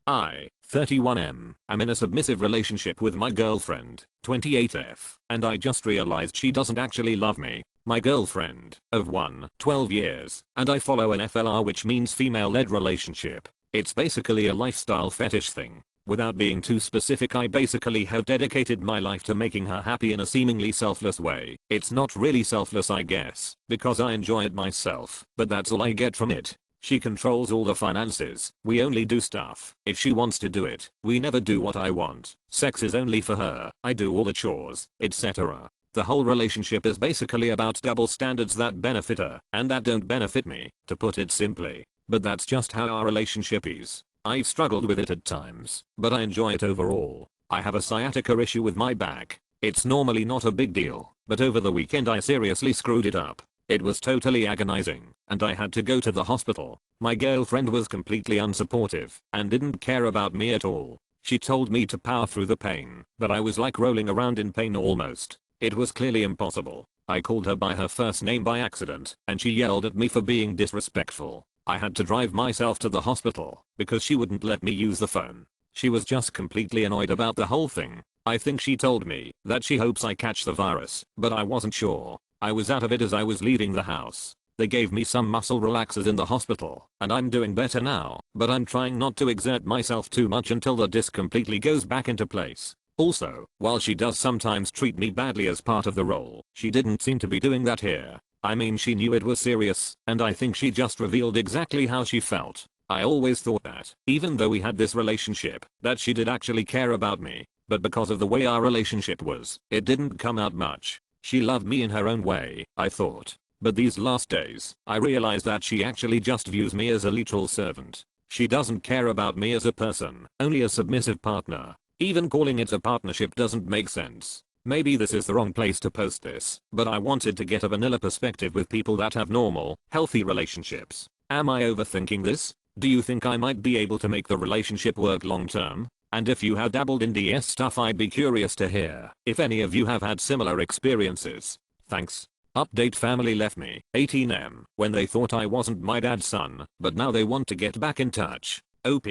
I, 31M, am in a submissive relationship with my girlfriend, 28F, and I just realized she doesn't actually love me. My girlfriend, of 12 years, and I follow an FLR, which means female-led relationship. It's basically a lifestyle fetish thing. Without being too specific, I basically have dedicated my life to making her happy in a seemingly selfless way. It's not really selfless, I guess, because I enjoy it myself, but that's all I get from it. She controls all the finances. We only do stuff if she wants to do it. We never do what I want. Sex is only for her. I do all the chores, etc. The whole relationship is basically about double standards that benefit her and that don't benefit me, to put it simply. But that's just how our relationship is. I've struggled with it at times, but I enjoy it overall. I have a sciatica issue with my back. It's normally not a big deal, but over the weekend I seriously screwed it up. It was totally agonizing, and I had to go to the hospital. My girlfriend was completely unsupportive and didn't care about me at all. She told me to power through the pain, but I was like rolling around in pain almost. It was clearly impossible. I called her by her first name by accident, and she yelled at me for being disrespectful. I had to drive myself to the hospital because she wouldn't let me use the phone. She was just completely annoyed about the whole thing. I think she told me that she hopes I catch the virus, but I wasn't sure. I was out of it as I was leaving the house. They gave me some muscle relaxers in the hospital, and I'm doing better now, but I'm trying not to exert myself too much until the disc completely goes back into place. Also, while she does sometimes treat me badly as part of the role, she didn't seem to be doing that here. I mean, she knew it was serious, and I think she just revealed exactly how she felt. I always thought that, even though we had this relationship, that she did actually care about me, but because of the way our relationship was, it didn't come out much. She loved me in her own way, I thought. But these last days, I realized that she actually just views me as a literal servant. She doesn't care about me as a person, only a submissive partner. Even calling it a partnership doesn't make sense. Maybe this is the wrong place to post this, but I wanted to get a vanilla perspective with people that have normal, healthy relationships. Am I overthinking this? Do you think I might be able to make the relationship work long term? And if you have dabbled in DS stuff, I'd be curious to hear if any of you have had similar experiences. Thanks. Update: family left me, 18M, when they thought I wasn't my dad's son, but now they want to get back in touch. OP.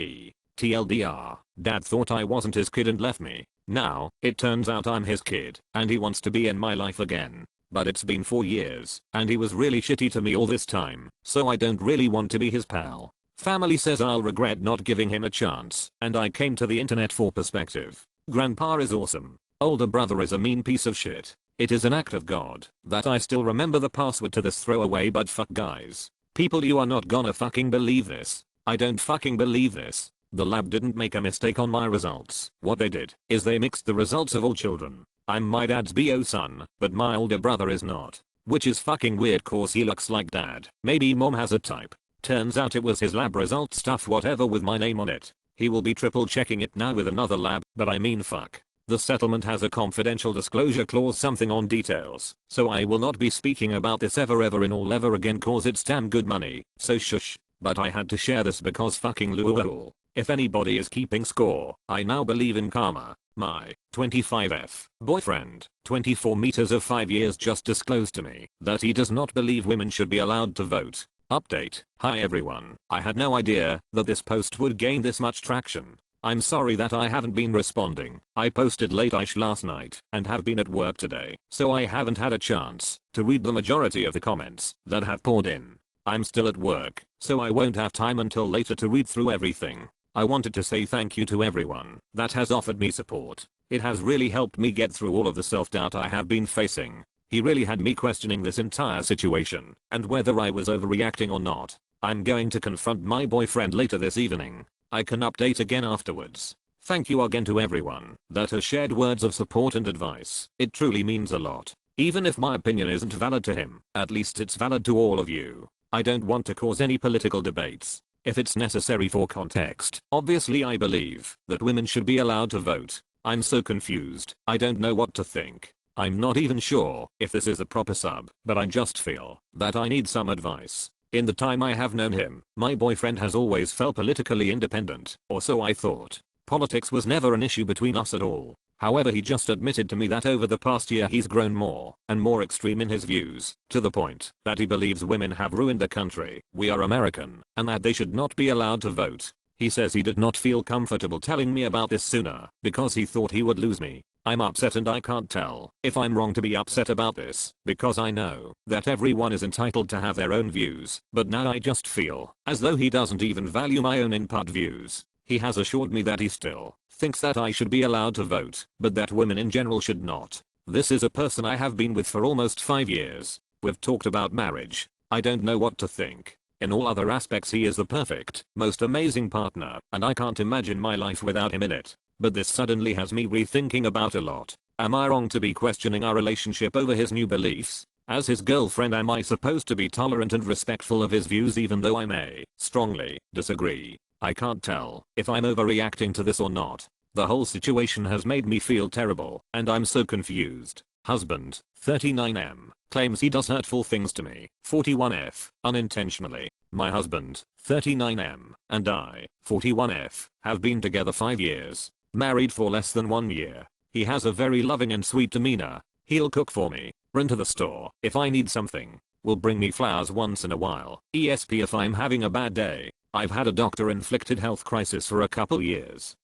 TLDR, dad thought I wasn't his kid and left me. Now, it turns out I'm his kid, and he wants to be in my life again. But it's been 4 years, and he was really shitty to me all this time, so I don't really want to be his pal. Family says I'll regret not giving him a chance, and I came to the internet for perspective. Grandpa is awesome. Older brother is a mean piece of shit. It is an act of God that I still remember the password to this throwaway but fuck guys. People, you are not gonna fucking believe this. I don't fucking believe this. The lab didn't make a mistake on my results. What they did is they mixed the results of all children. I'm my dad's BO son, but my older brother is not. Which is fucking weird cause he looks like dad. Maybe mom has a type. Turns out it was his lab result stuff, whatever, with my name on it. He will be triple checking it now with another lab, but I mean fuck. The settlement has a confidential disclosure clause something on details, so I will not be speaking about this ever in all ever again cause it's damn good money, so shush. But I had to share this because fucking lol. If anybody is keeping score, I now believe in karma. My 25F boyfriend, 24 meters of 5 years, just disclosed to me that he does not believe women should be allowed to vote. Update: hi everyone, I had no idea that this post would gain this much traction. I'm sorry that I haven't been responding. I posted late-ish last night and have been at work today, so I haven't had a chance to read the majority of the comments that have poured in. I'm still at work, so I won't have time until later to read through everything. I wanted to say thank you to everyone that has offered me support. It has really helped me get through all of the self-doubt I have been facing. He really had me questioning this entire situation and whether I was overreacting or not. I'm going to confront my boyfriend later this evening. I can update again afterwards. Thank you again to everyone that has shared words of support and advice. It truly means a lot. Even if my opinion isn't valid to him, at least it's valid to all of you. I don't want to cause any political debates. If it's necessary for context, obviously I believe that women should be allowed to vote. I'm so confused. I don't know what to think. I'm not even sure if this is a proper sub, but I just feel that I need some advice. In the time I have known him, my boyfriend has always felt politically independent, or so I thought. Politics was never an issue between us at all. However, he just admitted to me that over the past year he's grown more and more extreme in his views, to the point that he believes women have ruined the country, we are American, and that they should not be allowed to vote. He says he did not feel comfortable telling me about this sooner because he thought he would lose me. I'm upset and I can't tell if I'm wrong to be upset about this because I know that everyone is entitled to have their own views, but now I just feel as though he doesn't even value my own input views. He has assured me that he still thinks that I should be allowed to vote, but that women in general should not. This is a person I have been with for almost 5 years. We've talked about marriage. I don't know what to think. In all other aspects he is the perfect, most amazing partner, and I can't imagine my life without him in it. But this suddenly has me rethinking about a lot. Am I wrong to be questioning our relationship over his new beliefs? As his girlfriend, am I supposed to be tolerant and respectful of his views even though I may strongly disagree? I can't tell if I'm overreacting to this or not. The whole situation has made me feel terrible, and I'm so confused. Husband, 39M, claims he does hurtful things to me. 41F, unintentionally. My husband, 39M, and I, 41F, have been together 5 years. Married for less than 1 year. He has a very loving and sweet demeanor. He'll cook for me, run to the store if I need something, will bring me flowers once in a while, ESP if I'm having a bad day. I've had a doctor-inflicted health crisis for a couple years.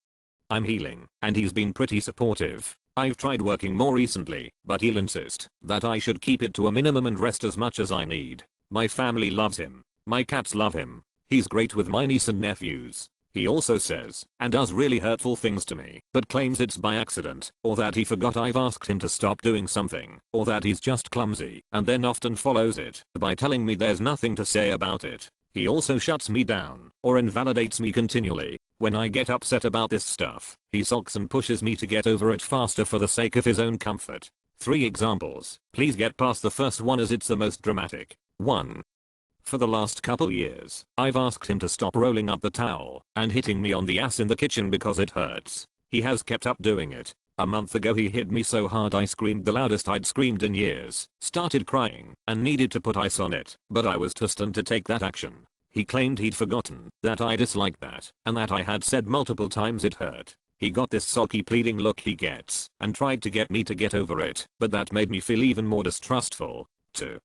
I'm healing, and he's been pretty supportive. I've tried working more recently, but he'll insist that I should keep it to a minimum and rest as much as I need. My family loves him. My cats love him. He's great with my niece and nephews. He also says and does really hurtful things to me, but claims it's by accident, or that he forgot I've asked him to stop doing something, or that he's just clumsy, and then often follows it by telling me there's nothing to say about it. He also shuts me down or invalidates me continually. When I get upset about this stuff, he sulks and pushes me to get over it faster for the sake of his own comfort. 3 examples. Please get past the first one as it's the most dramatic. 1. For the last couple years, I've asked him to stop rolling up the towel and hitting me on the ass in the kitchen because it hurts. He has kept up doing it. A month ago he hit me so hard I screamed the loudest I'd screamed in years, started crying, and needed to put ice on it, but I was too stunned to take that action. He claimed he'd forgotten that I disliked that, and that I had said multiple times it hurt. He got this sulky pleading look he gets, and tried to get me to get over it, but that made me feel even more distrustful. 2.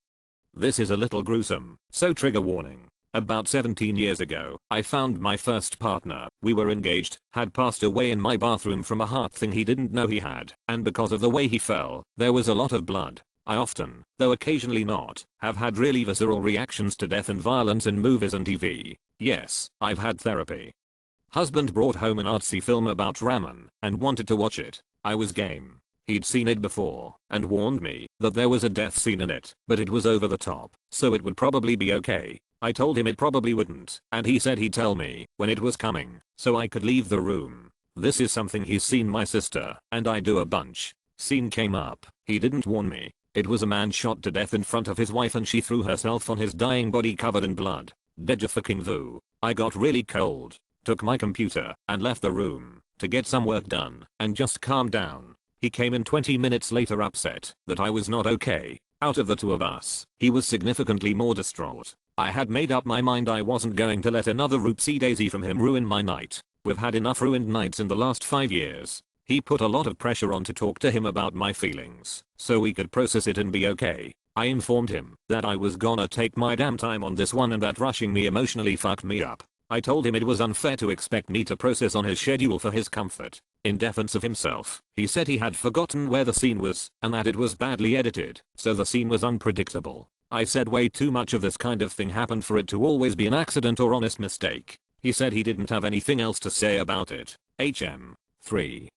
This is a little gruesome, so trigger warning. About 17 years ago, I found my first partner, we were engaged, had passed away in my bathroom from a heart thing he didn't know he had, and because of the way he fell, there was a lot of blood. I often, though occasionally not, have had really visceral reactions to death and violence in movies and TV. Yes, I've had therapy. Husband brought home an artsy film about ramen, and wanted to watch it. I was game. He'd seen it before, and warned me that there was a death scene in it, but it was over the top, so it would probably be okay. I told him it probably wouldn't, and he said he'd tell me when it was coming, so I could leave the room. This is something he's seen my sister and I do a bunch. Scene came up, he didn't warn me. It was a man shot to death in front of his wife and she threw herself on his dying body covered in blood. Deja fucking vu. I got really cold, took my computer, and left the room to get some work done and just calm down. He came in 20 minutes later upset that I was not okay. Out of the 2 of us, he was significantly more distraught. I had made up my mind I wasn't going to let another oopsie daisy from him ruin my night. We've had enough ruined nights in the last 5 years. He put a lot of pressure on to talk to him about my feelings, so we could process it and be okay. I informed him that I was gonna take my damn time on this one and that rushing me emotionally fucked me up. I told him it was unfair to expect me to process on his schedule for his comfort. In defense of himself, he said he had forgotten where the scene was and that it was badly edited, so the scene was unpredictable. I said way too much of this kind of thing happened for it to always be an accident or honest mistake. He said he didn't have anything else to say about it. HM. 3.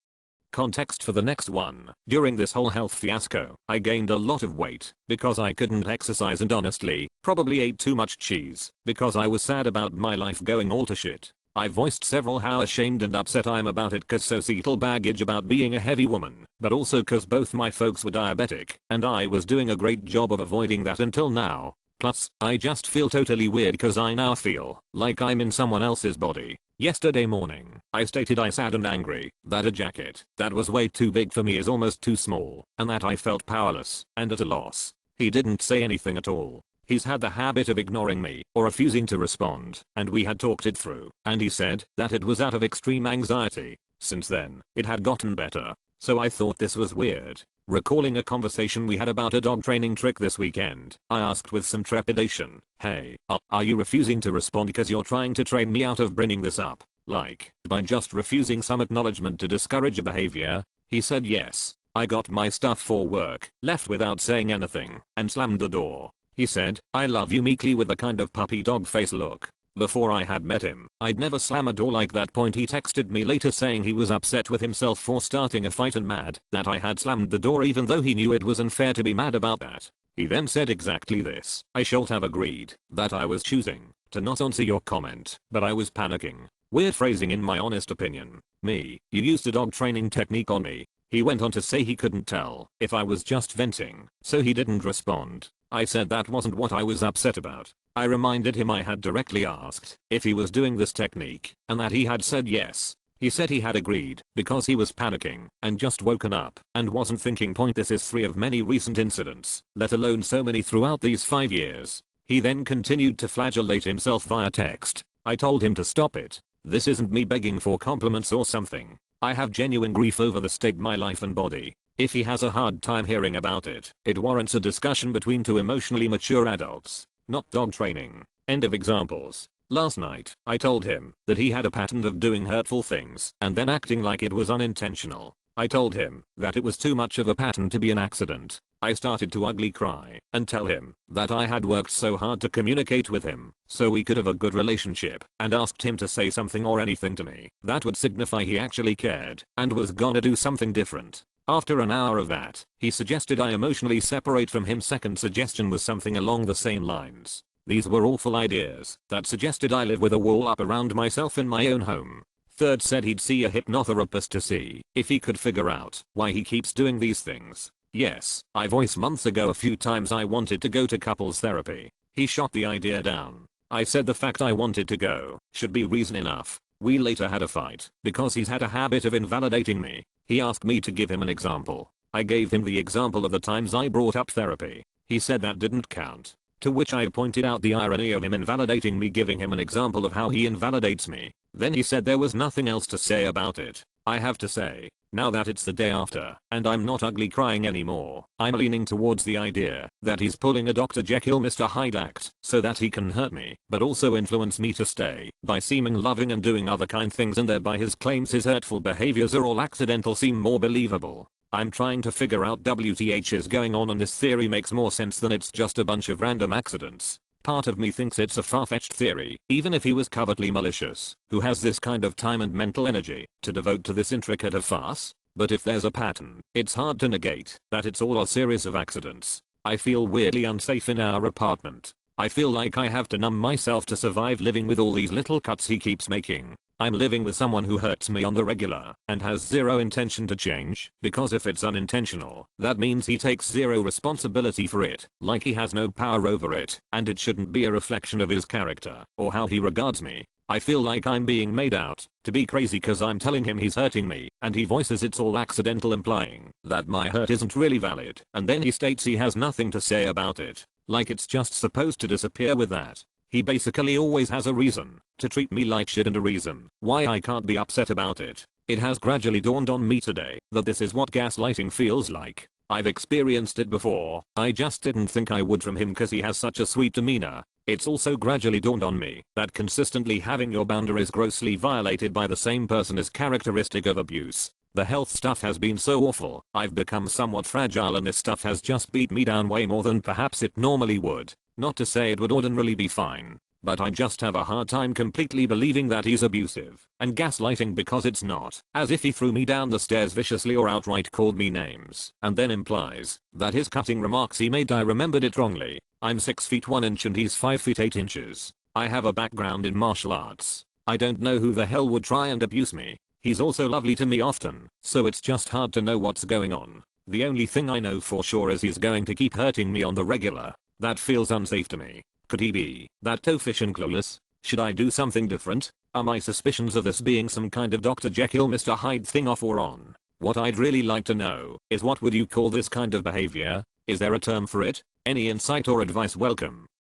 Context for the next one. During this whole health fiasco, I gained a lot of weight because I couldn't exercise and honestly, probably ate too much cheese because I was sad about my life going all to shit. I voiced several how ashamed and upset I am about it cause societal baggage about being a heavy woman, but also cause both my folks were diabetic and I was doing a great job of avoiding that until now. Plus, I just feel totally weird cause I now feel like I'm in someone else's body. Yesterday morning, I stated I sad and angry that a jacket that was way too big for me is almost too small, and that I felt powerless and at a loss. He didn't say anything at all. He's had the habit of ignoring me or refusing to respond, and we had talked it through, and he said that it was out of extreme anxiety. Since then, it had gotten better. So I thought this was weird. Recalling a conversation we had about a dog training trick this weekend, I asked with some trepidation, "Hey, are you refusing to respond because you're trying to train me out of bringing this up? Like, by just refusing some acknowledgement to discourage a behavior? He said yes. I got my stuff for work, left without saying anything, and slammed the door. He said, I love you meekly with a kind of puppy dog face look. Before I had met him, I'd never slam a door like that. He texted me later saying he was upset with himself for starting a fight and mad that I had slammed the door even though he knew it was unfair to be mad about that. He then said exactly this: I should have agreed that I was choosing to not answer your comment, but I was panicking. Weird phrasing in my honest opinion. Me, you used a dog training technique on me. He went on to say he couldn't tell if I was just venting, so he didn't respond. I said that wasn't what I was upset about. I reminded him I had directly asked if he was doing this technique, and that he had said yes. He said he had agreed because he was panicking and just woken up and wasn't thinking. This is 3 of many recent incidents, let alone so many throughout these 5 years. He then continued to flagellate himself via text. I told him to stop it. This isn't me begging for compliments or something. I have genuine grief over the state my life and body. If he has a hard time hearing about it, it warrants a discussion between 2 emotionally mature adults, not dog training. End of examples. Last night, I told him that he had a pattern of doing hurtful things and then acting like it was unintentional. I told him that it was too much of a pattern to be an accident. I started to ugly cry and tell him that I had worked so hard to communicate with him so we could have a good relationship, and asked him to say something or anything to me that would signify he actually cared and was gonna do something different. After an hour of that, he suggested I emotionally separate from him. Second suggestion was something along the same lines. These were awful ideas that suggested I live with a wall up around myself in my own home. Third said he'd see a hypnotherapist to see if he could figure out why he keeps doing these things. Yes, I voiced months ago a few times I wanted to go to couples therapy. He shot the idea down. I said the fact I wanted to go should be reason enough. We later had a fight because he's had a habit of invalidating me. He asked me to give him an example. I gave him the example of the times I brought up therapy. He said that didn't count. To which I pointed out the irony of him invalidating me, giving him an example of how he invalidates me. Then he said there was nothing else to say about it. I have to say, now that it's the day after, and I'm not ugly crying anymore, I'm leaning towards the idea that he's pulling a Dr. Jekyll Mr. Hyde act so that he can hurt me, but also influence me to stay, by seeming loving and doing other kind things, and thereby his claims his hurtful behaviors are all accidental seem more believable. I'm trying to figure out WTH is going on, and this theory makes more sense than it's just a bunch of random accidents. Part of me thinks it's a far-fetched theory, even if he was covertly malicious. Who has this kind of time and mental energy to devote to this intricate a farce? But if there's a pattern, it's hard to negate that it's all a series of accidents. I feel weirdly unsafe in our apartment. I feel like I have to numb myself to survive living with all these little cuts he keeps making. I'm living with someone who hurts me on the regular and has zero intention to change, because if it's unintentional, that means he takes zero responsibility for it, like he has no power over it, and it shouldn't be a reflection of his character or how he regards me. I feel like I'm being made out to be crazy cause I'm telling him he's hurting me, and he voices it's all accidental, implying that my hurt isn't really valid, and then he states he has nothing to say about it, like it's just supposed to disappear with that. He basically always has a reason to treat me like shit and a reason why I can't be upset about it. It has gradually dawned on me today that this is what gaslighting feels like. I've experienced it before, I just didn't think I would from him cause he has such a sweet demeanor. It's also gradually dawned on me that consistently having your boundaries grossly violated by the same person is characteristic of abuse. The health stuff has been so awful, I've become somewhat fragile, and this stuff has just beat me down way more than perhaps it normally would. Not to say it would ordinarily be fine, but I just have a hard time completely believing that he's abusive and gaslighting, because it's not as if he threw me down the stairs viciously or outright called me names and then implies that his cutting remarks he made I remembered it wrongly. I'm 6 feet 1 inch and he's 5 feet 8 inches. I have a background in martial arts. I don't know who the hell would try and abuse me. He's also lovely to me often, so it's just hard to know what's going on. The only thing I know for sure is he's going to keep hurting me on the regular. That feels unsafe to me. Could he be that toefish and clueless? Should I do something different? Are my suspicions of this being some kind of Dr. Jekyll Mr. Hyde thing off or on? What I'd really like to know is, what would you call this kind of behavior? Is there a term for it? Any insight or advice welcome.